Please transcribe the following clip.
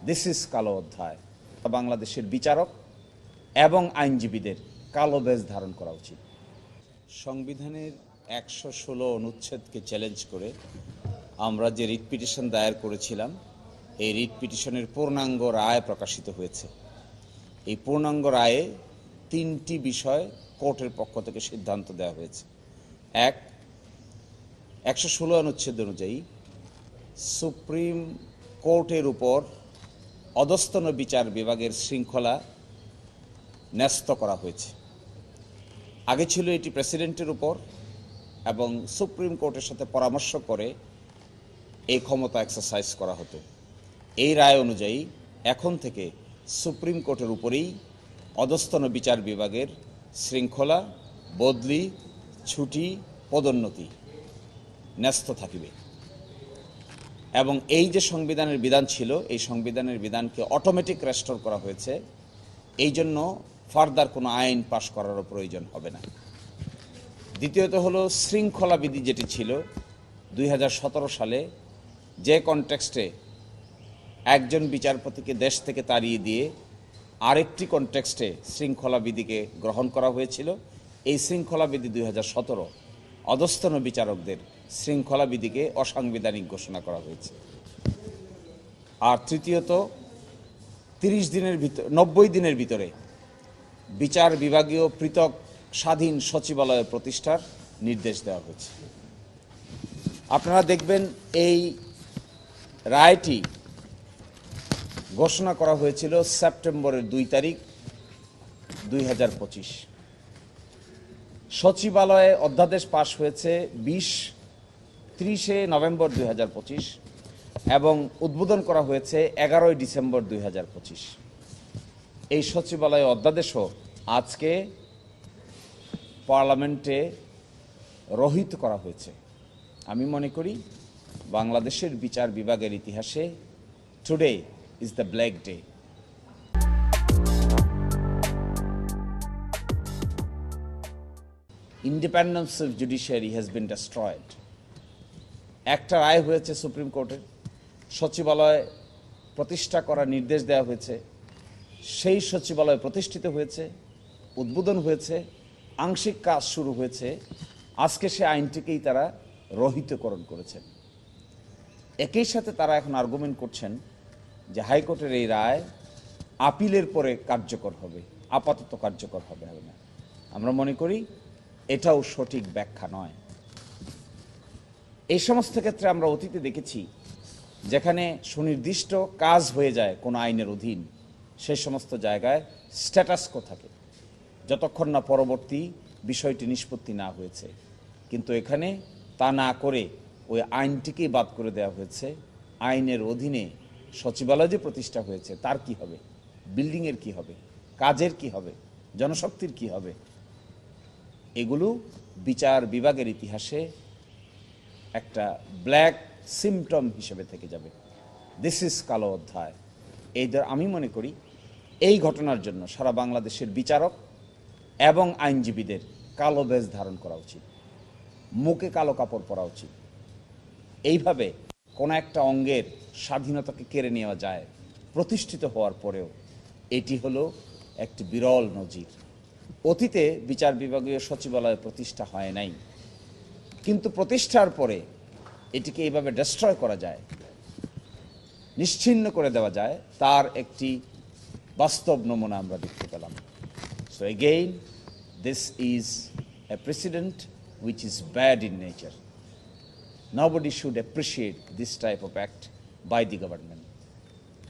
This is কালো অধ্যায়। বাংলাদেশের বিচারক এবং আইনজীবীদের কালো বেজ ধারণ করা উচিত। সংবিধানের 116 অনুচ্ছেদকে চ্যালেঞ্জ করে আমরা যে রিট পিটিশন দায়ের করেছিলাম, এই রিট পিটিশনের পূর্ণাঙ্গ রায় প্রকাশিত হয়েছে। এই পূর্ণাঙ্গ রায়ে 3টি বিষয় কোর্টের পক্ষ থেকে সিদ্ধান্ত দেওয়া হয়েছে। 116 অনুচ্ছেদ অনুযায়ী সুপ্রিম কোর্টের উপর অধস্তন বিচার বিভাগের শৃঙ্খলা ন্যস্ত করা হয়েছে। আগে ছিল এটি প্রেসিডেন্টের উপর, এবং সুপ্রিম কোর্টের সাথে পরামর্শ করে এই ক্ষমতা এক্সারসাইজ করা হতো। এই রায় অনুযায়ী এখন থেকে সুপ্রিম কোর্টের উপরেই অধস্তন বিচার বিভাগের শৃঙ্খলা, বদলি, ছুটি, পদোন্নতি ন্যস্ত থাকিবে। এবং এই যে সংবিধানের বিধান ছিল, এই সংবিধানের বিধানকে অটোমেটিক রেস্টোর করা হয়েছে। এই জন্য ফার্দার কোনো আইন পাশ করারও প্রয়োজন হবে না। দ্বিতীয়ত হলো শৃঙ্খলা বিধি, যেটি ছিল 2017 সালে যে কনটেক্সটে একজন বিচারপতিকে দেশ থেকে তাড়িয়ে দিয়ে আরেকটি কনটেক্সটে শৃঙ্খলা বিধিকে গ্রহণ করা হয়েছিল। এই শৃঙ্খলা বিধি 2017 অধস্তন বিচারকদের শৃঙ্খলা বিধিকে অসাংবিধানিক ঘোষণা করা হয়েছে। আর তৃতীয়ত 90 দিনের ভিতরে বিচার বিভাগীয় পৃথক স্বাধীন সচিবালয় প্রতিষ্ঠার নির্দেশ দেওয়া হয়েছে। আপনারা দেখবেন এই রায়টি ঘোষণা করা হয়েছিল সেপ্টেম্বরের 2 তারিখ 2025। সচিবালয়ে অধ্যাদেশ পাশ হয়েছে 30 নভেম্বর 2025 এবং উদ্বোধন করা হয়েছে 11 ডিসেম্বর 2025। এই সচিবালয় অধ্যাদেশও আজকে পার্লামেন্টে রহিত করা হয়েছে। আমি মনে করি বাংলাদেশের বিচার বিভাগের ইতিহাসে today is the black day. Independence of judiciary has been destroyed. একটা রায় হয়েছে সুপ্রিম কোর্টের, সচিবালয় প্রতিষ্ঠা করার নির্দেশ দেওয়া হয়েছে। সেই সচিবালয় প্রতিষ্ঠিত হয়েছে, উদ্বোধন হয়েছে, আংশিক কাজ শুরু হয়েছে। আজকে সে আইনটিকেই তারা রহিতকরণ করেছেন। একই সাথে তারা এখন আর্গুমেন্ট করছেন যে হাইকোর্টের এই রায় আপিলের পরে কার্যকর হবে, আপাতত কার্যকর হবে না। আমরা মনে করি এটাও সঠিক ব্যাখ্যা নয়। এই সমস্ত ক্ষেত্রে আমরা অতীতে দেখেছি, যেখানে সুনির্দিষ্ট কাজ হয়ে যায় কোনো আইনের অধীন, সেই সমস্ত জায়গায় স্ট্যাটাস কো থাকে যতক্ষণ না পরবর্তী বিষয়টি নিষ্পত্তি না হয়েছে। কিন্তু এখানে তা না করে ওই আইনটিকেই বাদ করে দেওয়া হয়েছে। আইনের অধীনে সচিবালয় যে প্রতিষ্ঠা হয়েছে তার কি হবে, বিল্ডিংয়ের কি হবে, কাজের কি হবে, জনশক্তির কি হবে, এগুলো বিচার বিভাগের ইতিহাসে একটা ব্ল্যাক সিমটম হিসেবে থেকে যাবে। দিস ইজ কালো অধ্যায়। আমি মনে করি এই ঘটনার জন্য সারা বাংলাদেশের বিচারক এবং আইনজীবীদের কালো বেজ ধারণ করা উচিত, মুখে কালো কাপড় পরা উচিত। এইভাবে কোনো একটা অঙ্গের স্বাধীনতাকে কেড়ে নেওয়া যায় প্রতিষ্ঠিত হওয়ার পরেও। এটি হলো একটি বিরল নজির। অতীতে বিচার বিভাগীয় সচিবালয় প্রতিষ্ঠা হয় নাই, কিন্তু প্রতিষ্ঠার পরে এটিকে এইভাবে ডেস্ট্রয় করা যায়, নিশ্চিহ্ন করে দেওয়া যায়, তার একটি বাস্তব নমুনা আমরা দেখতে পেলাম। So again, this is a precedent which is bad in nature. Nobody should appreciate this type of act by the government.